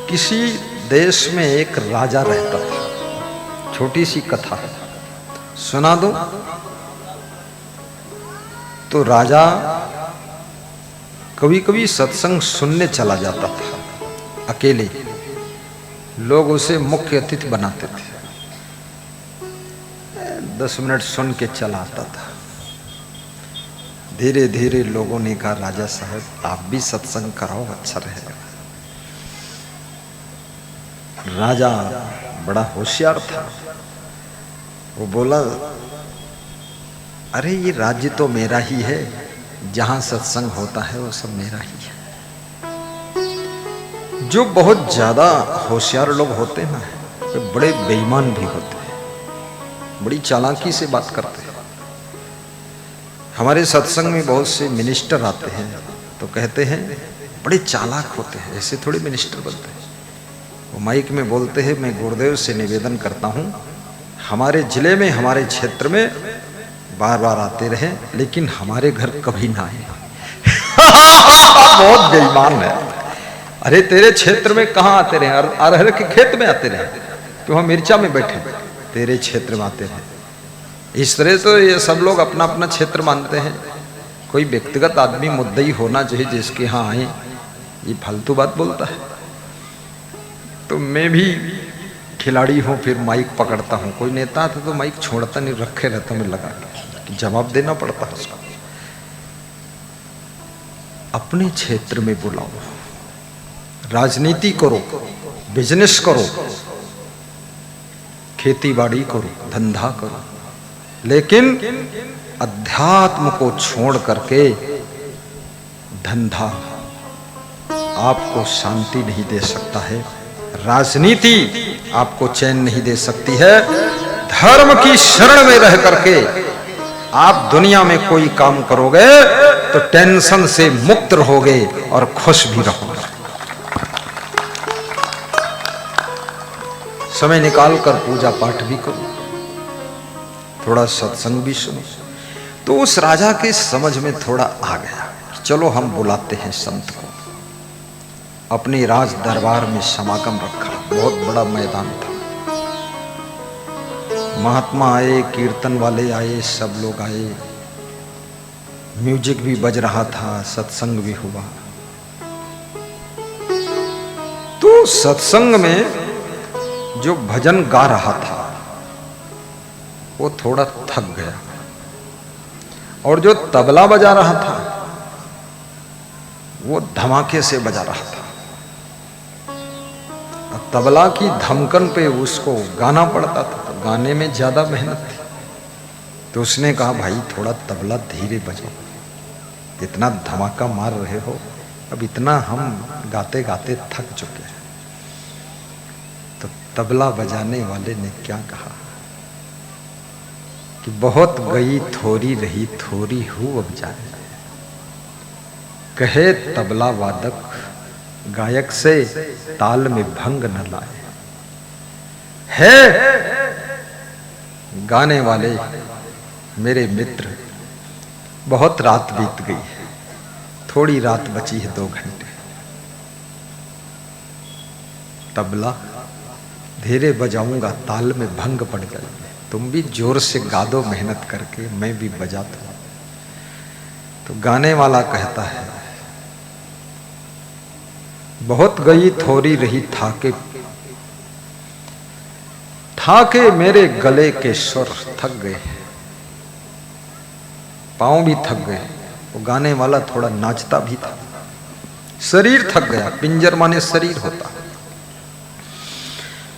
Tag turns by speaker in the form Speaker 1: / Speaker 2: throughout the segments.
Speaker 1: किसी देश में एक राजा रहता था। छोटी सी कथा है, सुना दो। तो राजा कभी कभी सत्संग सुनने चला जाता था अकेले। लोग उसे मुख्य अतिथि बनाते थे। 10 मिनट सुन के चला आता था। धीरे धीरे लोगों ने कहा, राजा साहब आप भी सत्संग कराओ, अच्छा रहेगा। राजा बड़ा होशियार था। वो बोला, अरे ये राज्य तो मेरा ही है, जहां सत्संग होता है वो सब मेरा ही है। जो बहुत ज्यादा होशियार लोग होते हैं ना, वे बड़े बेईमान भी होते हैं, बड़ी चालाकी से बात करते हैं। हमारे सत्संग में बहुत से मिनिस्टर आते हैं तो कहते हैं बड़े चालाक होते हैं, ऐसे थोड़े मिनिस्टर बनते हैं। वो माइक में बोलते हैं, मैं गुरुदेव से निवेदन करता हूं हमारे जिले में, हमारे क्षेत्र में बार बार आते रहे, लेकिन हमारे घर कभी ना आए। बहुत बेईमान है। अरे तेरे क्षेत्र में कहाँ आते रहे? अरहर के खेत में आते रहे, तो हम मिर्चा में बैठे, तेरे क्षेत्र में आते रहे। इस तरह तो ये सब लोग अपना अपना क्षेत्र मानते हैं। कोई व्यक्तिगत आदमी मुद्दई होना चाहिए जिसके यहाँ आए, ये फालतू बात बोलता है। तो मैं भी खिलाड़ी हूँ, फिर माइक पकड़ता हूँ। कोई नेता आता तो माइक छोड़ता नहीं, रखे रहता मैं लगा के, जवाब देना पड़ता है उसको। अपने क्षेत्र में बुलाओ, राजनीति करो, बिजनेस करो, खेती बाड़ी करो, धंधा करो, लेकिन अध्यात्म को छोड़ करके धंधा आपको शांति नहीं दे सकता है। राजनीति आपको चैन नहीं दे सकती है। धर्म की शरण में रह करके आप दुनिया में कोई काम करोगे तो टेंशन से मुक्त रहोगे और खुश भी रहोगे। समय निकाल कर पूजा पाठ भी करो, थोड़ा सत्संग भी सुनो। तो उस राजा के समझ में थोड़ा आ गया, चलो हम बुलाते हैं संत को। अपने राज दरबार में समागम रखा, बहुत बड़ा मैदान था। महात्मा आए, कीर्तन वाले आए, सब लोग आए, म्यूजिक भी बज रहा था, सत्संग भी हुआ। तो सत्संग में जो भजन गा रहा था वो थोड़ा थक गया, और जो तबला बजा रहा था वो धमाके से बजा रहा था। तबला की धमकन पे उसको गाना पड़ता था, तो गाने में ज्यादा मेहनत थी। तो उसने कहा, भाई थोड़ा तबला धीरे बजाओ, इतना धमाका मार रहे हो, अब इतना हम गाते गाते थक चुके हैं। तो तबला बजाने वाले ने क्या कहा कि बहुत गई थोड़ी रही, थोड़ी हूँ अब जाए। कहे तबला वादक गायक से ताल में भंग न लाए। है गाने वाले मेरे मित्र, बहुत रात बीत गई है, थोड़ी रात बची है, 2 घंटे। तबला धीरे बजाऊंगा, ताल में भंग पड़ जाएगी, तुम भी जोर से गा दो मेहनत करके, मैं भी बजाता हूं। तो गाने वाला कहता है, बहुत गई थोड़ी रही, ठाके मेरे गले के स्वर थक गए, पांव भी थक गए। वो गाने वाला थोड़ा नाचता भी था, शरीर थक गया, पिंजर माने शरीर होता।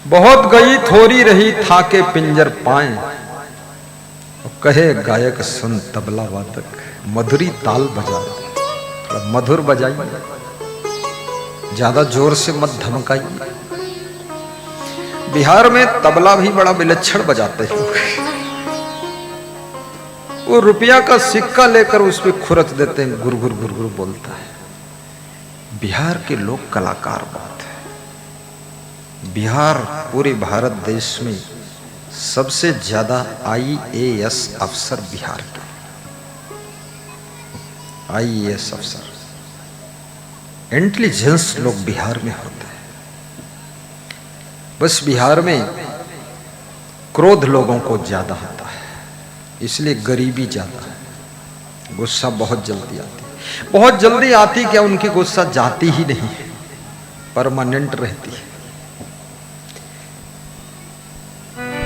Speaker 1: बहुत गई थोड़ी रही, थाके पिंजर पाए। कहे गायक सुन तबला वादक, मधुरी ताल बजा, थोड़ा मधुर बजाइए, ज्यादा जोर से मत धमकाइए। बिहार में तबला भी बड़ा विलक्षण बजाते हैं। वो रुपया का सिक्का लेकर उस पर खुरच देते हैं, गुरगुर गुरगुर बोलता है। बिहार के लोग कलाकार बहुत है। बिहार पूरे भारत देश में सबसे ज्यादा IAS अफसर बिहार के, IAS अफसर, इंटेलिजेंस लोग बिहार में होते हैं। बस बिहार में क्रोध लोगों को ज्यादा होता है, इसलिए गरीबी ज्यादा है। गुस्सा बहुत जल्दी आती है, बहुत जल्दी आती, क्या उनकी गुस्सा जाती ही नहीं है, परमानेंट रहती है।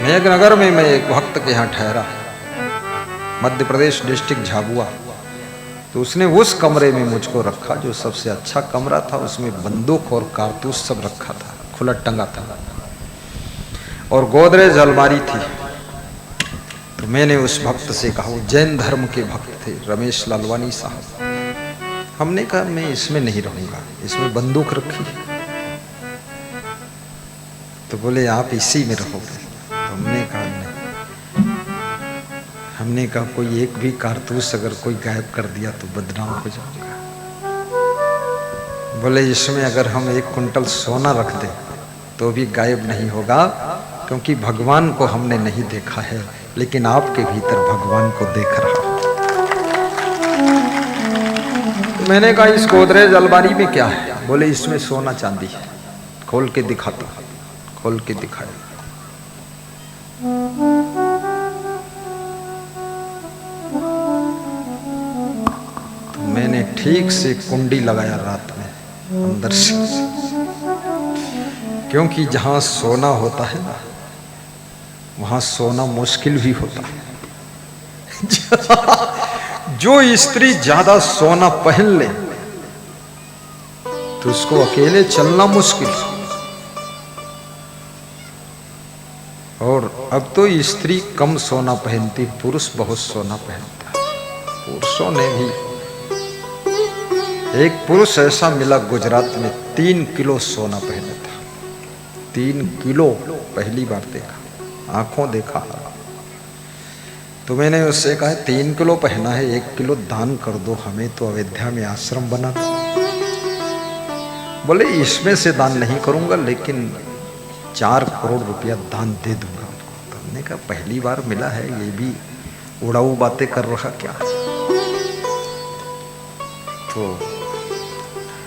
Speaker 1: मेघनगर में मैं एक भक्त के यहाँ ठहरा, मध्य प्रदेश डिस्ट्रिक्ट झाबुआ। तो उसने उस कमरे में मुझको रखा जो सबसे अच्छा कमरा था, उसमें बंदूक और कारतूस सब रखा था, खुला टंगा था, और गोदरेज अलमारी थी। तो मैंने उस भक्त से कहा, वो जैन धर्म के भक्त थे, रमेश लालवानी साहब। हमने कहा मैं इसमें नहीं रहूंगा, इसमें बंदूक रखी है। तो बोले आप इसी में रहोगे। तो हमने कहा नहीं। हमने कहा कोई एक भी कारतूस अगर कोई गायब कर दिया तो बदनाम हो जाऊंगा। बोले इसमें अगर हम 1 कुंटल सोना रख दें तो भी गायब नहीं होगा, क्योंकि भगवान को हमने नहीं देखा है, लेकिन आपके भीतर भगवान को देख रहा हूं। तो मैंने कहा इस गोदरेज अलमारी में क्या है? बोले इसमें सोना चांदी है। खोल के दिखाता, खोल के दिखाया। तो मैंने ठीक से कुंडी लगाया रात में अंदर से, क्योंकि जहां सोना होता है ना, वहां सोना मुश्किल भी होता है। जो स्त्री ज्यादा सोना पहन ले तो उसको अकेले चलना मुश्किल। और अब तो स्त्री कम सोना पहनती, पुरुष बहुत सोना पहनता है। पुरुषों ने भी, एक पुरुष ऐसा मिला गुजरात में 3 किलो सोना पहना था। 3 किलो पहली बार देखा, आंखों देखा। तो मैंने उससे कहा 3 किलो पहना है, 1 किलो दान कर दो हमें, तो अयोध्या में आश्रम बना था। बोले इसमें से दान नहीं करूंगा, लेकिन 4 करोड़ रुपया दान दे दूंगा। तो हमने कहा पहली बार मिला है, ये भी उड़ाऊ बातें कर रहा क्या? तो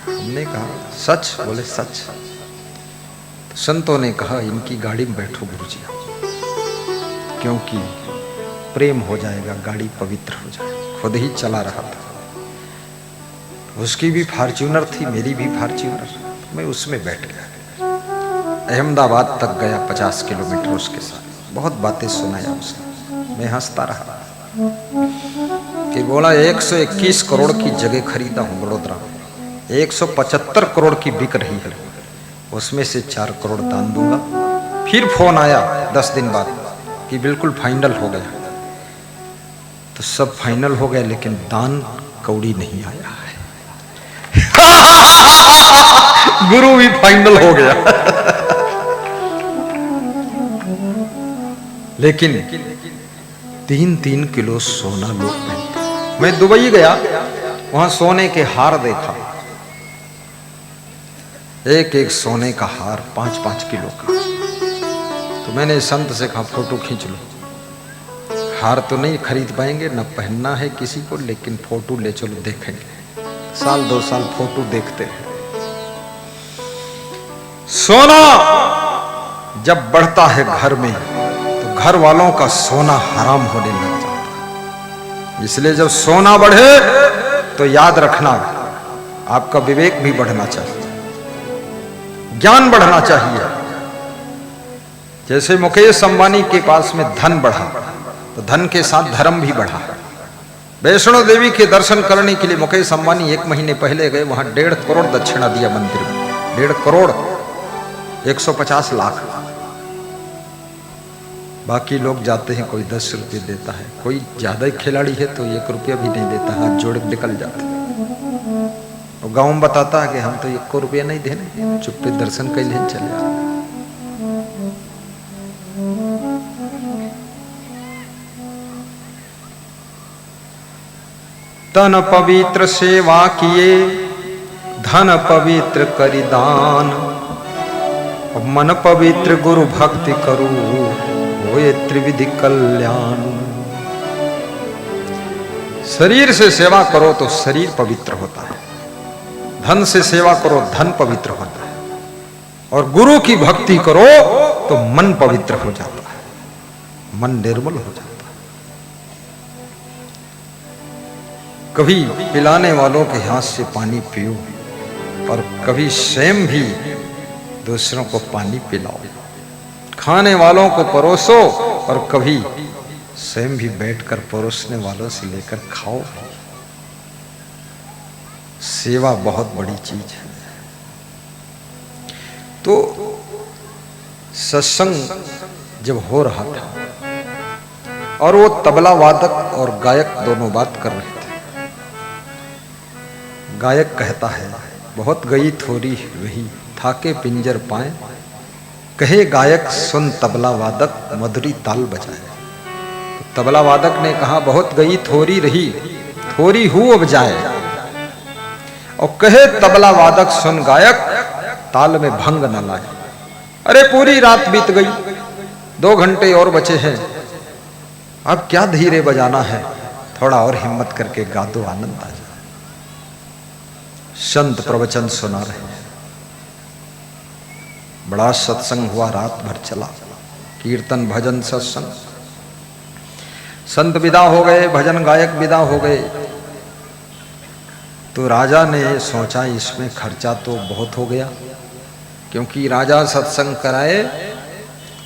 Speaker 1: हमने कहा सच? बोले सच। तो संतों ने कहा इनकी गाड़ी में बैठो गुरुजी, क्योंकि प्रेम हो जाएगा, गाड़ी पवित्र हो जाएगी। खुद ही चला रहा था, उसकी भी फॉर्च्यूनर थी, मेरी भी फॉर्च्यूनर। मैं उसमें बैठ गया, अहमदाबाद तक गया 50 किलोमीटर उसके साथ। बहुत बातें सुनाया उसने, मैं हंसता रहा कि बोला 121 करोड़ की जगह खरीदा हूँ बड़ोदरा में, 175 करोड़ की बिक रही है, उसमें से 4 करोड़ दान दूंगा। फिर फोन आया 10 दिन बाद कि बिल्कुल फाइनल हो गया। तो सब फाइनल हो गया, लेकिन दान कौड़ी नहीं आया है। गुरु भी फाइनल हो गया। लेकिन 3-3 किलो सोना लोग पहनते। मैं दुबई गया, वहां सोने के हार देखा, एक सोने का हार 5-5 किलो का। तो मैंने संत से कहा फोटो खींच लो। हार तो नहीं खरीद पाएंगे, न पहनना है किसी को, लेकिन फोटो ले चलो, देखेंगे। 1-2 साल फोटो देखते हैं। सोना जब बढ़ता है घर में तो घर वालों का सोना हराम होने लग जाता है। इसलिए जब सोना बढ़े तो याद रखना, आपका विवेक भी बढ़ना चाहिए, ज्ञान बढ़ना चाहिए। जैसे मुकेश अंबानी के पास में धन बढ़ा तो धन के साथ धर्म भी बढ़ा। वैष्णो देवी के दर्शन करने के लिए मुकेश अंबानी 1 महीने पहले गए, वहां 1.5 करोड़ दक्षिणा दिया मंदिर में। 1.5 करोड़ 150 लाख। बाकी लोग जाते हैं, कोई 10 रुपये देता है, कोई ज्यादा खिलाड़ी है तो 1 रुपया भी नहीं देता, हाथ जोड़ के निकल जाते हैं। और गांव में बताता है कि हम तो 1 रुपया नहीं देने, चुप्पे दर्शन कर लें चले जाते। तन पवित्र सेवा किए, धन पवित्र करि दान, मन पवित्र गुरु भक्ति करू, होए त्रिविधि कल्याण। शरीर से सेवा करो तो शरीर पवित्र होता है, धन से सेवा करो धन पवित्र होता है, और गुरु की भक्ति करो तो मन पवित्र हो जाता है, मन निर्मल हो जाता है। कभी पिलाने वालों के हाथ से पानी पियो और कभी स्वयं भी दूसरों को पानी पिलाओ। खाने वालों को परोसो और कभी स्वयं भी बैठकर परोसने वालों से लेकर खाओ। सेवा बहुत बड़ी चीज है। तो सत्संग जब हो रहा था और वो तबला वादक और गायक दोनों बात कर रहे थे। गायक कहता है, बहुत गई थोड़ी रही थाके पिंजर पाए, कहे गायक सुन तबला वादक मधुरी ताल बजाए। तो तबला वादक ने कहा, बहुत गई थोड़ी रही थोड़ी हूँ अब जाए। और कहे तबला वादक सुन गायक ताल में भंग न लाए। अरे पूरी रात बीत गई, 2 घंटे और बचे हैं, अब क्या धीरे बजाना है, थोड़ा और हिम्मत करके गा दो, आनंद आ जाए। संत प्रवचन सुना रहे हैं, बड़ा सत्संग हुआ, रात भर चला, कीर्तन भजन सत्संग। संत विदा हो गए, भजन गायक विदा हो गए। तो राजा ने सोचा इसमें खर्चा तो बहुत हो गया, क्योंकि राजा सत्संग कराए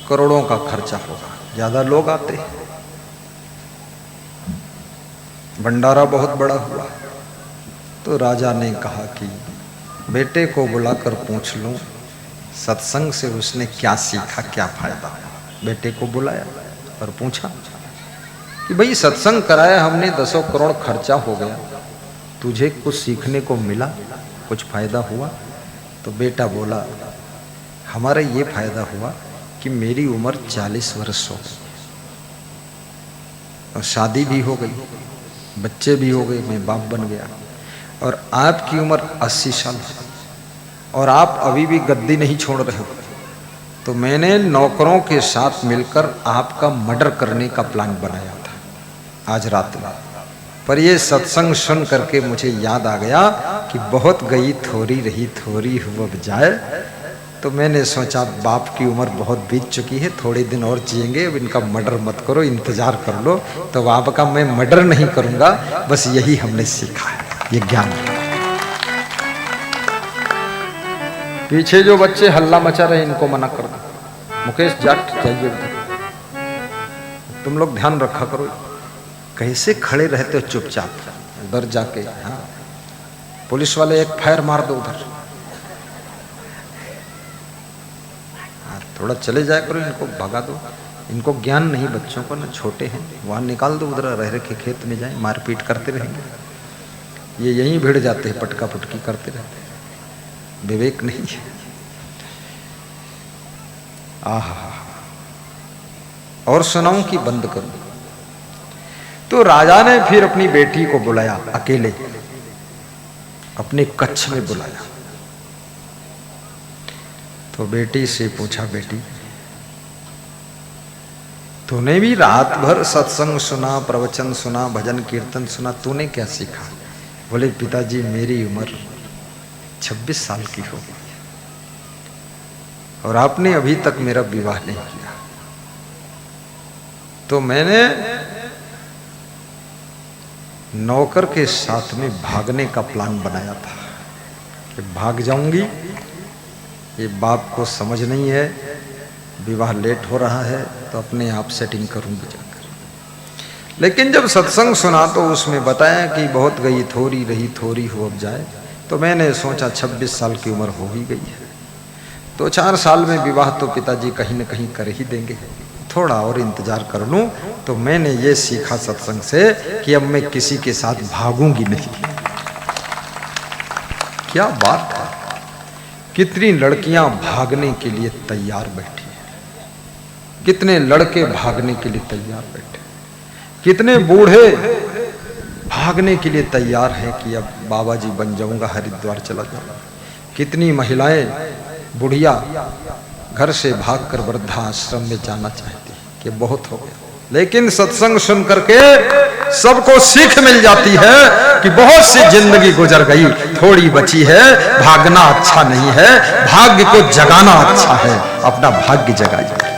Speaker 1: करोड़ों का खर्चा होगा, ज्यादा लोग आते, भंडारा बहुत बड़ा हुआ। तो राजा ने कहा कि बेटे को बुलाकर पूछ लूं सत्संग से उसने क्या सीखा, क्या फायदा। बेटे को बुलाया और पूछा कि भाई सत्संग कराया हमने, 10 करोड़ खर्चा हो गया, तुझे कुछ सीखने को मिला, कुछ फायदा हुआ? तो बेटा बोला, हमारा ये फायदा हुआ कि मेरी उम्र 40 वर्ष हो गई और शादी भी हो गई, बच्चे भी हो गए, मैं बाप बन गया, और आपकी उम्र 80 साल है और आप अभी भी गद्दी नहीं छोड़ रहे हो। तो मैंने नौकरों के साथ मिलकर आपका मर्डर करने का प्लान बनाया था आज रात में, पर ये सत्संग सुन करके मुझे याद आ गया कि बहुत गई थोड़ी रही थोड़ी हुआ बजाए। तो मैंने सोचा बाप की उम्र बहुत बीत चुकी है, थोड़े दिन और जिएंगे, अब इनका मर्डर मत करो, इंतजार कर लो। तो बाप का मैं मर्डर नहीं करूंगा, बस यही हमने सीखा है, ये ज्ञान। पीछे जो बच्चे हल्ला मचा रहे इनको मना कर दो, मुकेश जाट जाइए, तुम लोग ध्यान रखा करो, कैसे खड़े रहते हो चुपचाप उधर जाके। हाँ, पुलिस वाले एक फायर मार दो उधर, थोड़ा चले जाया करो, इनको भगा दो, इनको ज्ञान नहीं, बच्चों को ना, छोटे हैं, वहाँ निकाल दो, उधर रह रखे खेत में जाए, मारपीट करते रहेंगे, ये यहीं भिड़ जाते हैं, पटका पटकी करते रहते हैं, विवेक नहीं है। आहा, और सुनाऊं कि बंद करूं? तो राजा ने फिर अपनी बेटी को बुलाया, अकेले अपने कक्ष में बुलाया। तो बेटी से पूछा, बेटी तूने भी रात भर सत्संग सुना, प्रवचन सुना, भजन कीर्तन सुना, तूने क्या सीखा? बोले, पिताजी मेरी उम्र 26 साल की हो गई और आपने अभी तक मेरा विवाह नहीं किया। तो मैंने नौकर के साथ में भागने का प्लान बनाया था कि भाग जाऊंगी, ये बाप को समझ नहीं है, विवाह लेट हो रहा है, तो अपने आप सेटिंग करूंगी जाकर। लेकिन जब सत्संग सुना तो उसमें बताया कि बहुत गई थोड़ी रही थोड़ी हो अब जाए। तो मैंने सोचा 26 साल की उम्र हो ही गई है, तो 4 साल में विवाह तो पिताजी कहीं न कहीं कर ही देंगे, थोड़ा और इंतजार कर लूं। तो मैंने ये सीखा सत्संग से कि अब मैं किसी के साथ भागूंगी नहीं। क्या बात है, कितनी लड़कियां भागने के लिए तैयार बैठी हैं, कितने लड़के भागने के लिए तैयार बैठे, कितने बूढ़े भागने के लिए तैयार हैं कि अब बाबा जी बन जाऊंगा, हरिद्वार चला जाऊंगा। कितनी महिलाएं बुढ़िया घर से भागकर वृद्धाश्रम में जाना चाहती कि बहुत हो गया, लेकिन सत्संग सुन करके सबको सीख मिल जाती है कि बहुत सी जिंदगी गुजर गई, थोड़ी बची है, भागना अच्छा नहीं है, भाग्य को जगाना अच्छा है। अपना भाग्य जगाइए।